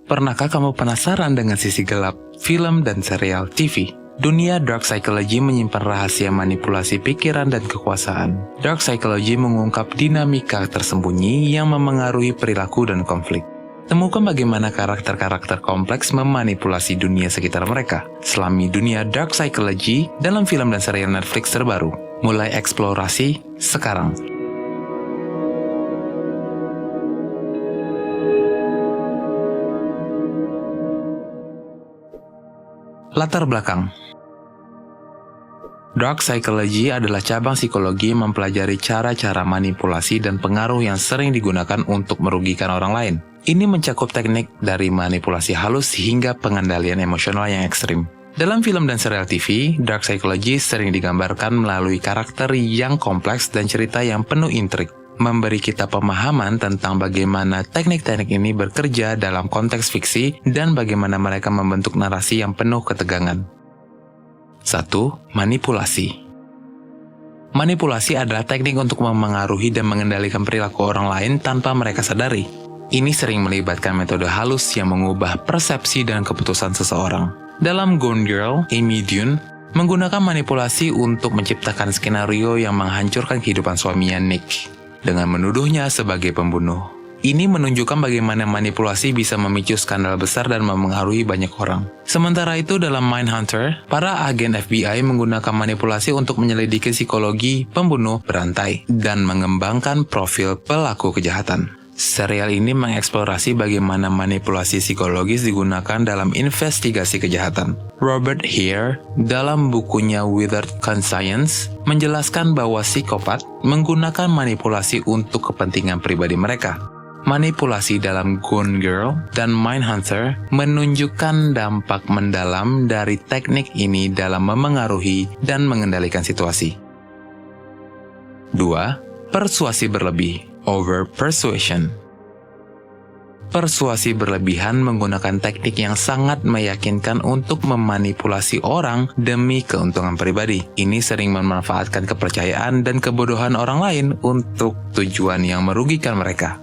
Pernahkah kamu penasaran dengan sisi gelap film dan serial TV? Dunia dark psychology menyimpan rahasia manipulasi pikiran dan kekuasaan. Dark psychology mengungkap dinamika tersembunyi yang memengaruhi perilaku dan konflik. Temukan bagaimana karakter-karakter kompleks memanipulasi dunia sekitar mereka. Selami dunia dark psychology dalam film dan serial Netflix terbaru. Mulai eksplorasi sekarang. Latar belakang. Dark psychology adalah cabang psikologi yang mempelajari cara-cara manipulasi dan pengaruh yang sering digunakan untuk merugikan orang lain. Ini mencakup teknik dari manipulasi halus hingga pengendalian emosional yang ekstrim. Dalam film dan serial TV, dark psychology sering digambarkan melalui karakter yang kompleks dan cerita yang penuh intrik, memberi kita pemahaman tentang bagaimana teknik-teknik ini bekerja dalam konteks fiksi dan bagaimana mereka membentuk narasi yang penuh ketegangan. 1. Manipulasi. Manipulasi adalah teknik untuk memengaruhi dan mengendalikan perilaku orang lain tanpa mereka sadari. Ini sering melibatkan metode halus yang mengubah persepsi dan keputusan seseorang. Dalam Gone Girl, Amy Dunne menggunakan manipulasi untuk menciptakan skenario yang menghancurkan kehidupan suaminya Nick dengan menuduhnya sebagai pembunuh. Ini menunjukkan bagaimana manipulasi bisa memicu skandal besar dan memengaruhi banyak orang. Sementara itu dalam Mindhunter, para agen FBI menggunakan manipulasi untuk menyelidiki psikologi pembunuh berantai dan mengembangkan profil pelaku kejahatan. Serial ini mengeksplorasi bagaimana manipulasi psikologis digunakan dalam investigasi kejahatan. Robert Hare, dalam bukunya Withered Conscience, menjelaskan bahwa psikopat menggunakan manipulasi untuk kepentingan pribadi mereka. Manipulasi dalam Gone Girl dan Mindhunter menunjukkan dampak mendalam dari teknik ini dalam memengaruhi dan mengendalikan situasi. 2. Persuasi berlebih. Over persuasion. Persuasi berlebihan menggunakan teknik yang sangat meyakinkan untuk memanipulasi orang demi keuntungan pribadi. Ini sering memanfaatkan kepercayaan dan kebodohan orang lain untuk tujuan yang merugikan mereka.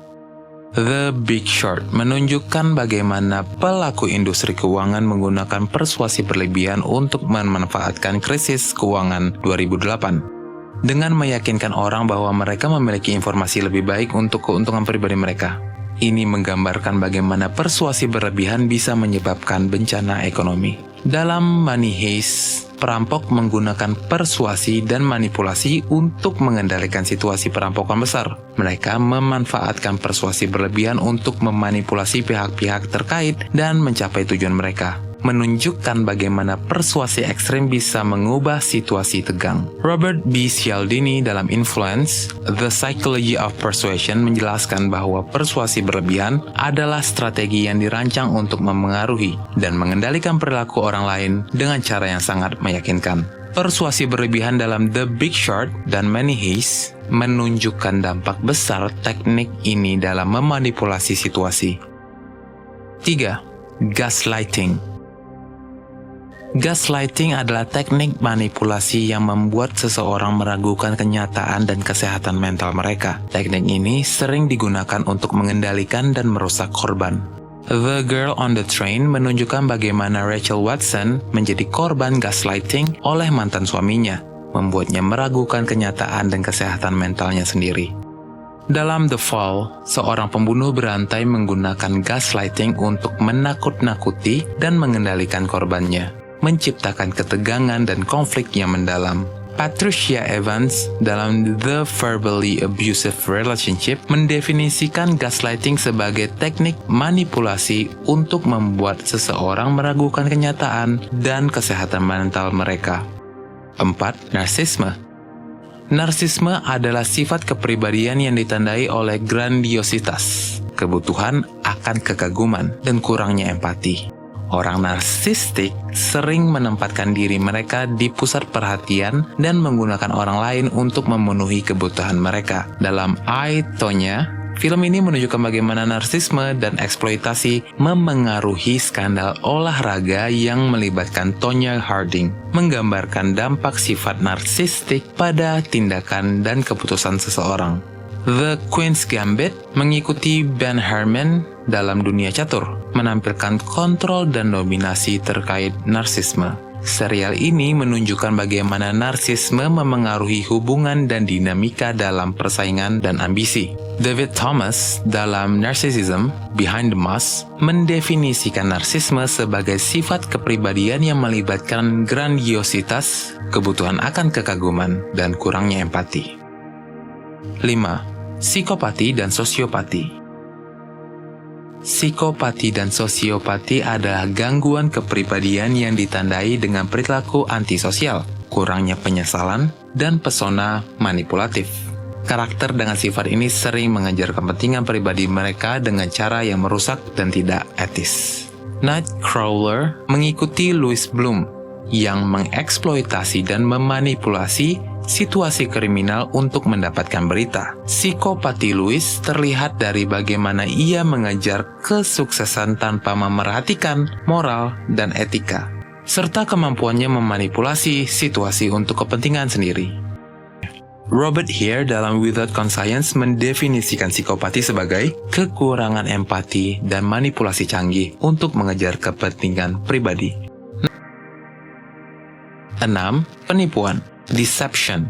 The Big Short menunjukkan bagaimana pelaku industri keuangan menggunakan persuasi berlebihan untuk memanfaatkan krisis keuangan 2008. Dengan meyakinkan orang bahwa mereka memiliki informasi lebih baik untuk keuntungan pribadi mereka. Ini menggambarkan bagaimana persuasi berlebihan bisa menyebabkan bencana ekonomi. Dalam Money Heist, perampok menggunakan persuasi dan manipulasi untuk mengendalikan situasi perampokan besar. Mereka memanfaatkan persuasi berlebihan untuk memanipulasi pihak-pihak terkait dan mencapai tujuan mereka. Menunjukkan bagaimana persuasi ekstrim bisa mengubah situasi tegang. Robert B. Cialdini dalam Influence, The Psychology of Persuasion menjelaskan bahwa persuasi berlebihan adalah strategi yang dirancang untuk memengaruhi dan mengendalikan perilaku orang lain dengan cara yang sangat meyakinkan. Persuasi berlebihan dalam The Big Short dan Money Heist menunjukkan dampak besar teknik ini dalam memanipulasi situasi. 3. Gaslighting. Gaslighting adalah teknik manipulasi yang membuat seseorang meragukan kenyataan dan kesehatan mental mereka. Teknik ini sering digunakan untuk mengendalikan dan merusak korban. The Girl on the Train menunjukkan bagaimana Rachel Watson menjadi korban gaslighting oleh mantan suaminya, membuatnya meragukan kenyataan dan kesehatan mentalnya sendiri. Dalam The Fall, seorang pembunuh berantai menggunakan gaslighting untuk menakut-nakuti dan mengendalikan korbannya, menciptakan ketegangan dan konflik yang mendalam. Patricia Evans dalam The Verbally Abusive Relationship mendefinisikan gaslighting sebagai teknik manipulasi untuk membuat seseorang meragukan kenyataan dan kesehatan mental mereka. 4. Narsisme. Narsisme adalah sifat kepribadian yang ditandai oleh grandiositas, kebutuhan akan kekaguman, dan kurangnya empati. Orang narsistik sering menempatkan diri mereka di pusat perhatian dan menggunakan orang lain untuk memenuhi kebutuhan mereka. Dalam I, Tonya, film ini menunjukkan bagaimana narsisme dan eksploitasi memengaruhi skandal olahraga yang melibatkan Tonya Harding, menggambarkan dampak sifat narsistik pada tindakan dan keputusan seseorang. The Queen's Gambit mengikuti Ben Harmon dalam dunia catur, menampilkan kontrol dan dominasi terkait narsisme. Serial ini menunjukkan bagaimana narsisme memengaruhi hubungan dan dinamika dalam persaingan dan ambisi. David Thomas dalam Narcissism Behind the Mask mendefinisikan narsisme sebagai sifat kepribadian yang melibatkan grandiositas, kebutuhan akan kekaguman, dan kurangnya empati. 5. Psikopati dan sosiopati. Psikopati dan sosiopati adalah gangguan kepribadian yang ditandai dengan perilaku antisosial, kurangnya penyesalan, dan pesona manipulatif. Karakter dengan sifat ini sering mengejar kepentingan pribadi mereka dengan cara yang merusak dan tidak etis. Nightcrawler mengikuti Louis Bloom, yang mengeksploitasi dan memanipulasi situasi kriminal untuk mendapatkan berita. Psikopati Louis terlihat dari bagaimana ia mengejar kesuksesan tanpa memerhatikan moral dan etika, serta kemampuannya memanipulasi situasi untuk kepentingan sendiri. Robert Hare dalam Without Conscience mendefinisikan psikopati sebagai kekurangan empati dan manipulasi canggih untuk mengejar kepentingan pribadi. 6. Penipuan. Deception.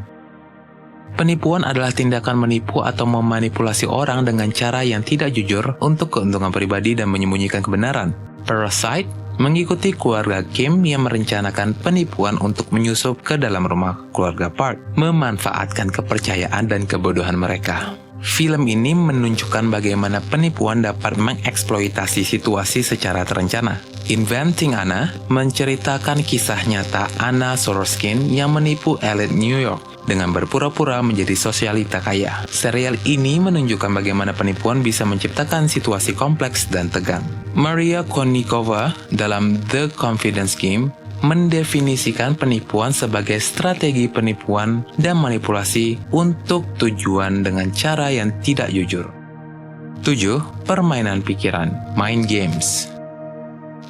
Penipuan adalah tindakan menipu atau memanipulasi orang dengan cara yang tidak jujur untuk keuntungan pribadi dan menyembunyikan kebenaran. Parasite mengikuti keluarga Kim yang merencanakan penipuan untuk menyusup ke dalam rumah keluarga Park, memanfaatkan kepercayaan dan kebodohan mereka. Film ini menunjukkan bagaimana penipuan dapat mengeksploitasi situasi secara terencana. Inventing Anna menceritakan kisah nyata Anna Sorokin yang menipu elit New York dengan berpura-pura menjadi sosialita kaya. Serial ini menunjukkan bagaimana penipuan bisa menciptakan situasi kompleks dan tegang. Maria Konnikova dalam The Confidence Game mendefinisikan penipuan sebagai strategi penipuan dan manipulasi untuk tujuan dengan cara yang tidak jujur. 7. Permainan pikiran, mind games.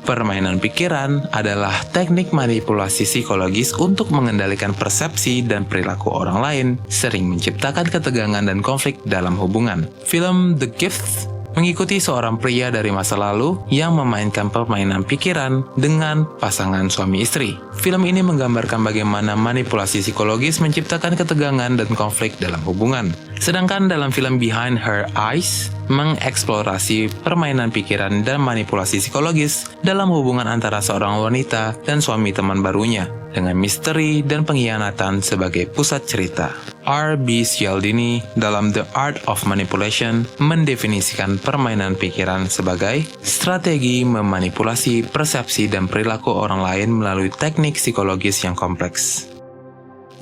Permainan pikiran adalah teknik manipulasi psikologis untuk mengendalikan persepsi dan perilaku orang lain, sering menciptakan ketegangan dan konflik dalam hubungan. Film The Gift mengikuti seorang pria dari masa lalu yang memainkan permainan pikiran dengan pasangan suami istri. Film ini menggambarkan bagaimana manipulasi psikologis menciptakan ketegangan dan konflik dalam hubungan. Sedangkan dalam film Behind Her Eyes mengeksplorasi permainan pikiran dan manipulasi psikologis dalam hubungan antara seorang wanita dan suami teman barunya, dengan misteri dan pengkhianatan sebagai pusat cerita. R.B. Cialdini dalam The Art of Manipulation mendefinisikan permainan pikiran sebagai strategi memanipulasi persepsi dan perilaku orang lain melalui teknik psikologis yang kompleks.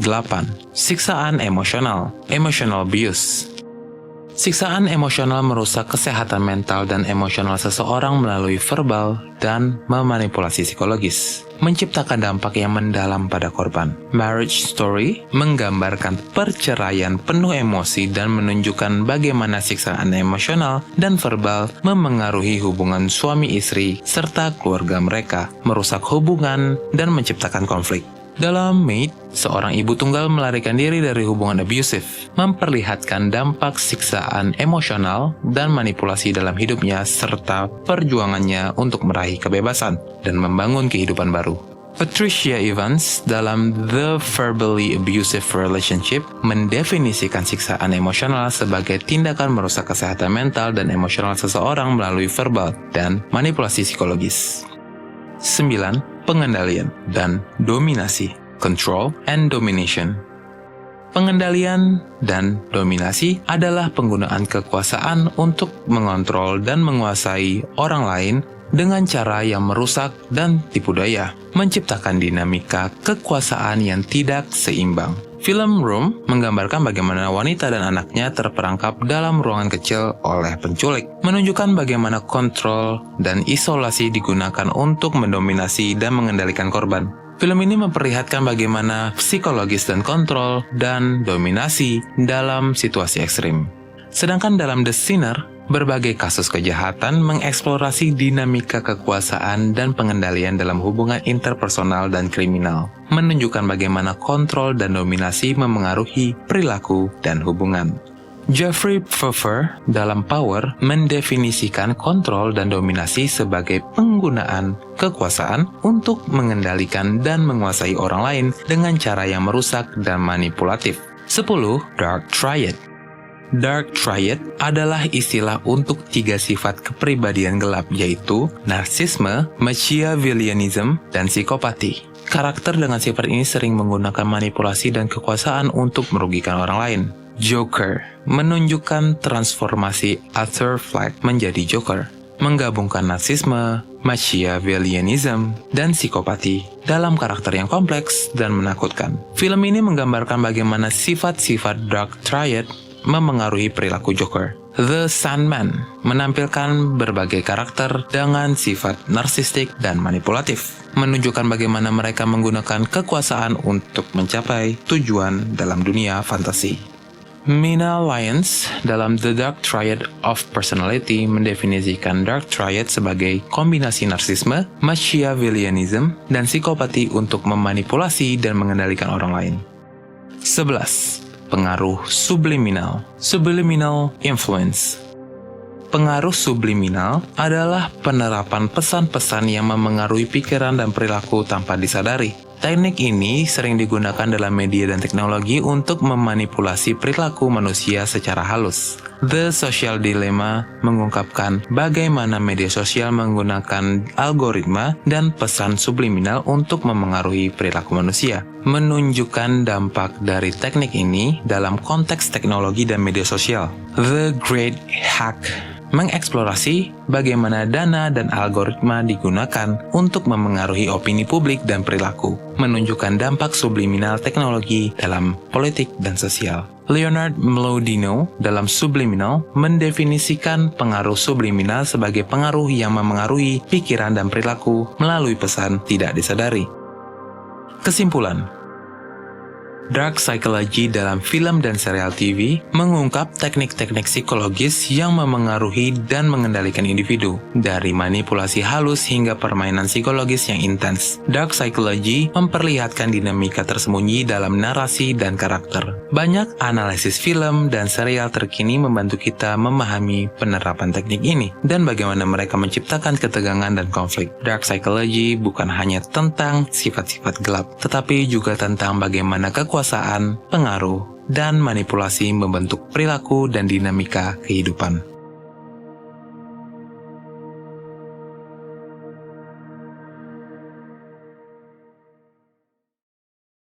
8. Siksaan emosional, emotional abuse. Siksaan emosional merusak kesehatan mental dan emosional seseorang melalui verbal dan memanipulasi psikologis, menciptakan dampak yang mendalam pada korban. Marriage Story menggambarkan perceraian penuh emosi dan menunjukkan bagaimana siksaan emosional dan verbal memengaruhi hubungan suami istri serta keluarga mereka, merusak hubungan dan menciptakan konflik. Dalam Maid, seorang ibu tunggal melarikan diri dari hubungan abusive, memperlihatkan dampak siksaan emosional dan manipulasi dalam hidupnya serta perjuangannya untuk meraih kebebasan dan membangun kehidupan baru. Patricia Evans dalam The Verbally Abusive Relationship mendefinisikan siksaan emosional sebagai tindakan merusak kesehatan mental dan emosional seseorang melalui verbal dan manipulasi psikologis. 9. Pengendalian dan dominasi, control and domination. Pengendalian dan dominasi adalah penggunaan kekuasaan untuk mengontrol dan menguasai orang lain dengan cara yang merusak dan tipu daya, menciptakan dinamika kekuasaan yang tidak seimbang. Film Room menggambarkan bagaimana wanita dan anaknya terperangkap dalam ruangan kecil oleh penculik, menunjukkan bagaimana kontrol dan isolasi digunakan untuk mendominasi dan mengendalikan korban. Film ini memperlihatkan bagaimana psikologis dan kontrol dan dominasi dalam situasi ekstrim. Sedangkan dalam The Sinner, berbagai kasus kejahatan mengeksplorasi dinamika kekuasaan dan pengendalian dalam hubungan interpersonal dan kriminal, menunjukkan bagaimana kontrol dan dominasi memengaruhi perilaku dan hubungan. Jeffrey Pfeffer dalam Power mendefinisikan kontrol dan dominasi sebagai penggunaan kekuasaan untuk mengendalikan dan menguasai orang lain dengan cara yang merusak dan manipulatif. 10. Dark Triad. Dark Triad adalah istilah untuk 3 sifat kepribadian gelap, yaitu narsisme, Machiavellianism, dan psikopati. Karakter dengan sifat ini sering menggunakan manipulasi dan kekuasaan untuk merugikan orang lain. Joker menunjukkan transformasi Arthur Fleck menjadi Joker, menggabungkan narsisme, Machiavellianism, dan psikopati dalam karakter yang kompleks dan menakutkan. Film ini menggambarkan bagaimana sifat-sifat Dark Triad memengaruhi perilaku Joker. The Sandman menampilkan berbagai karakter dengan sifat narsistik dan manipulatif, menunjukkan bagaimana mereka menggunakan kekuasaan untuk mencapai tujuan dalam dunia fantasi. Mina Lyons dalam The Dark Triad of Personality mendefinisikan Dark Triad sebagai kombinasi narsisme, Machiavellianism, dan psikopati untuk memanipulasi dan mengendalikan orang lain. 11. Pengaruh subliminal. Subliminal influence. Pengaruh subliminal adalah penerapan pesan-pesan yang memengaruhi pikiran dan perilaku tanpa disadari. Teknik ini sering digunakan dalam media dan teknologi untuk memanipulasi perilaku manusia secara halus. The Social Dilemma mengungkapkan bagaimana media sosial menggunakan algoritma dan pesan subliminal untuk memengaruhi perilaku manusia. Menunjukkan dampak dari teknik ini dalam konteks teknologi dan media sosial. The Great Hack mengeksplorasi bagaimana dana dan algoritma digunakan untuk memengaruhi opini publik dan perilaku, menunjukkan dampak subliminal teknologi dalam politik dan sosial. Leonard Mlodinow dalam Subliminal mendefinisikan pengaruh subliminal sebagai pengaruh yang memengaruhi pikiran dan perilaku melalui pesan tidak disadari. Kesimpulan, Dark Psychology dalam film dan serial TV mengungkap teknik-teknik psikologis yang memengaruhi dan mengendalikan individu, dari manipulasi halus hingga permainan psikologis yang intens. Dark Psychology memperlihatkan dinamika tersembunyi dalam narasi dan karakter. Banyak analisis film dan serial terkini membantu kita memahami penerapan teknik ini dan bagaimana mereka menciptakan ketegangan dan konflik. Dark Psychology bukan hanya tentang sifat-sifat gelap, tetapi juga tentang bagaimana kekuasaan, pengaruh, dan manipulasi membentuk perilaku dan dinamika kehidupan.